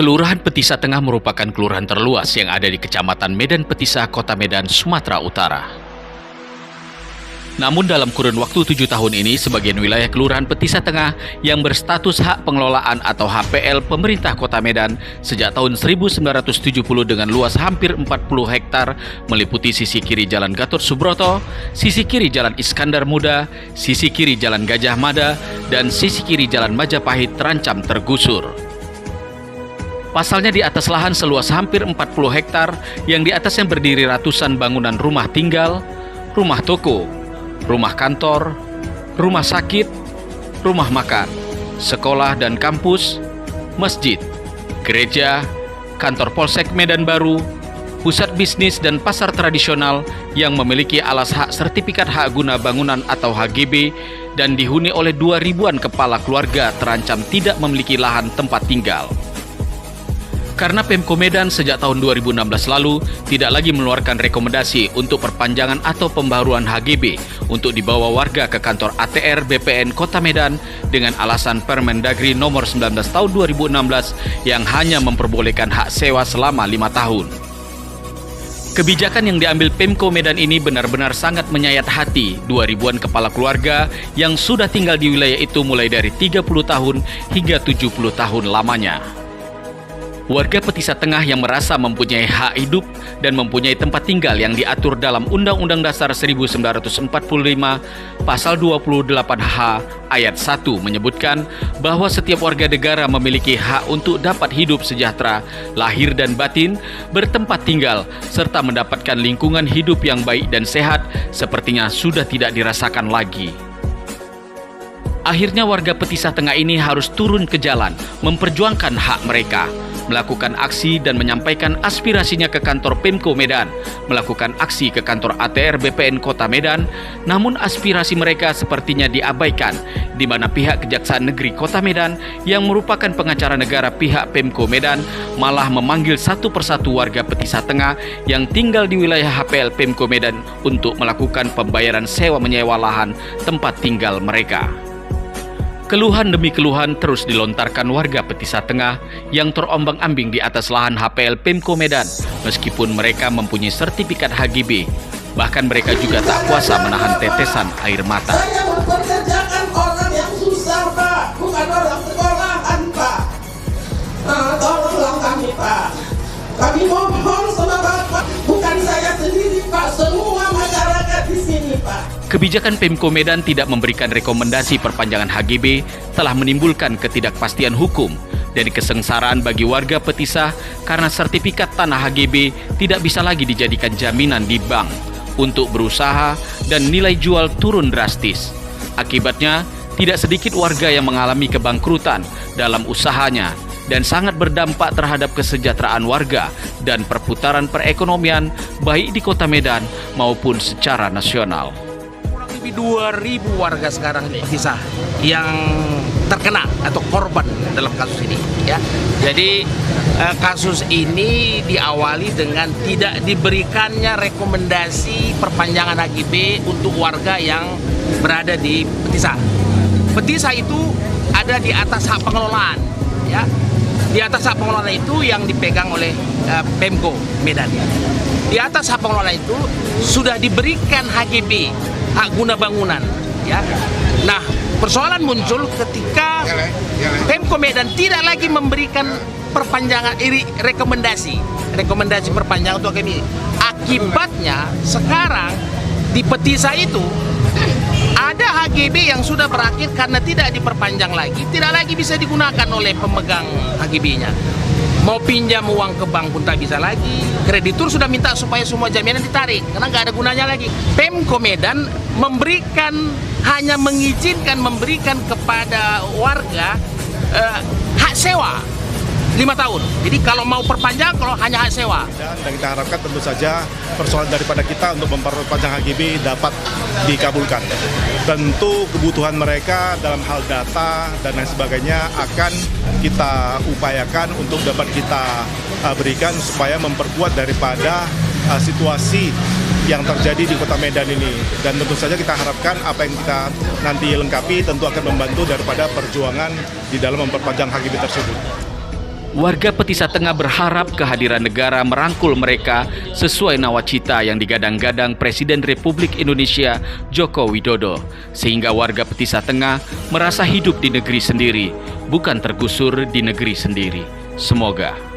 Kelurahan Petisa Tengah merupakan kelurahan terluas yang ada di Kecamatan Medan Petisa, Kota Medan, Sumatera Utara. Namun dalam kurun waktu 7 tahun ini, sebagian wilayah Kelurahan Petisa Tengah yang berstatus hak pengelolaan atau HPL pemerintah Kota Medan sejak tahun 1970 dengan luas hampir 40 hektar meliputi sisi kiri Jalan Gatot Subroto, sisi kiri Jalan Iskandar Muda, sisi kiri Jalan Gajah Mada, dan sisi kiri Jalan Majapahit terancam tergusur. Pasalnya di atas lahan seluas hampir 40 hektar yang di atasnya berdiri ratusan bangunan rumah tinggal, rumah toko, rumah kantor, rumah sakit, rumah makan, sekolah dan kampus, masjid, gereja, kantor Polsek Medan Baru, pusat bisnis dan pasar tradisional yang memiliki alas hak sertifikat hak guna bangunan atau HGB dan dihuni oleh 2.000-an kepala keluarga terancam tidak memiliki lahan tempat tinggal. Karena Pemko Medan sejak tahun 2016 lalu tidak lagi mengeluarkan rekomendasi untuk perpanjangan atau pembaruan HGB untuk dibawa warga ke kantor ATR BPN Kota Medan dengan alasan Permendagri nomor 19 tahun 2016 yang hanya memperbolehkan hak sewa selama 5 tahun. Kebijakan yang diambil Pemko Medan ini benar-benar sangat menyayat hati 2.000-an kepala keluarga yang sudah tinggal di wilayah itu mulai dari 30 tahun hingga 70 tahun lamanya. Warga Petisa Tengah yang merasa mempunyai hak hidup dan mempunyai tempat tinggal yang diatur dalam Undang-Undang Dasar 1945 Pasal 28H Ayat 1 menyebutkan bahwa setiap warga negara memiliki hak untuk dapat hidup sejahtera, lahir dan batin, bertempat tinggal, serta mendapatkan lingkungan hidup yang baik dan sehat sepertinya sudah tidak dirasakan lagi. Akhirnya warga Petisa Tengah ini harus turun ke jalan, memperjuangkan hak mereka, melakukan aksi dan menyampaikan aspirasinya ke kantor Pemko Medan, melakukan aksi ke kantor ATR BPN Kota Medan, namun aspirasi mereka sepertinya diabaikan, di mana pihak Kejaksaan Negeri Kota Medan yang merupakan pengacara negara pihak Pemko Medan malah memanggil satu persatu warga Petisa Tengah yang tinggal di wilayah HPL Pemko Medan untuk melakukan pembayaran sewa menyewa lahan tempat tinggal mereka. Keluhan demi keluhan terus dilontarkan warga Petisa Tengah yang terombang-ambing di atas lahan HPL Pemko Medan meskipun mereka mempunyai sertifikat HGB. Bahkan mereka juga tak kuasa menahan tetesan air mata. Saya mempekerjakan orang yang susah, Pak, bukan orang sekolahan, Pak. Tolonglah kami, Pak. Kami mohon sama Bapak, bukan saya sendiri, Pak, semua masyarakat di sini, Pak. Kebijakan Pemko Medan tidak memberikan rekomendasi perpanjangan HGB telah menimbulkan ketidakpastian hukum dan kesengsaraan bagi warga Petisa karena sertifikat tanah HGB tidak bisa lagi dijadikan jaminan di bank untuk berusaha dan nilai jual turun drastis. Akibatnya, tidak sedikit warga yang mengalami kebangkrutan dalam usahanya dan sangat berdampak terhadap kesejahteraan warga dan perputaran perekonomian baik di Kota Medan maupun secara nasional. Lebih 2.000 warga sekarang di Petisa yang terkena atau korban dalam kasus ini, ya. Jadi kasus ini diawali dengan tidak diberikannya rekomendasi perpanjangan HGB untuk warga yang berada di Petisa. Petisa itu ada di atas hak pengelolaan, ya. Di atas hak pengelolaan itu yang dipegang oleh Pemko Medan. Di atas hak pengelolaan itu sudah diberikan HGB, hak guna bangunan, ya. Nah, persoalan muncul ketika Pemko Medan tidak lagi memberikan perpanjangan rekomendasi perpanjangan untuk HGB. Akibatnya sekarang di Petisa itu ada HGB yang sudah berakhir karena tidak diperpanjang lagi, tidak lagi bisa digunakan oleh pemegang HGB-nya. Mau pinjam uang ke bank pun tak bisa lagi. Kreditur sudah minta supaya semua jaminan ditarik karena nggak ada gunanya lagi. Pemko Medan hanya mengizinkan memberikan kepada warga hak sewa 5 tahun. Jadi kalau mau perpanjang, kalau hanya hak sewa. Dan kita harapkan tentu saja persoalan daripada kita untuk memperpanjang HGB dapat dikabulkan. Tentu kebutuhan mereka dalam hal data dan lain sebagainya akan kita upayakan untuk dapat kita berikan supaya memperkuat daripada situasi yang terjadi di Kota Medan ini. Dan tentu saja kita harapkan apa yang kita nanti lengkapi tentu akan membantu daripada perjuangan di dalam memperpanjang HGB tersebut. Warga Petisa Tengah berharap kehadiran negara merangkul mereka sesuai nawacita yang digadang-gadang Presiden Republik Indonesia Joko Widodo, sehingga warga Petisa Tengah merasa hidup di negeri sendiri, bukan tergusur di negeri sendiri. Semoga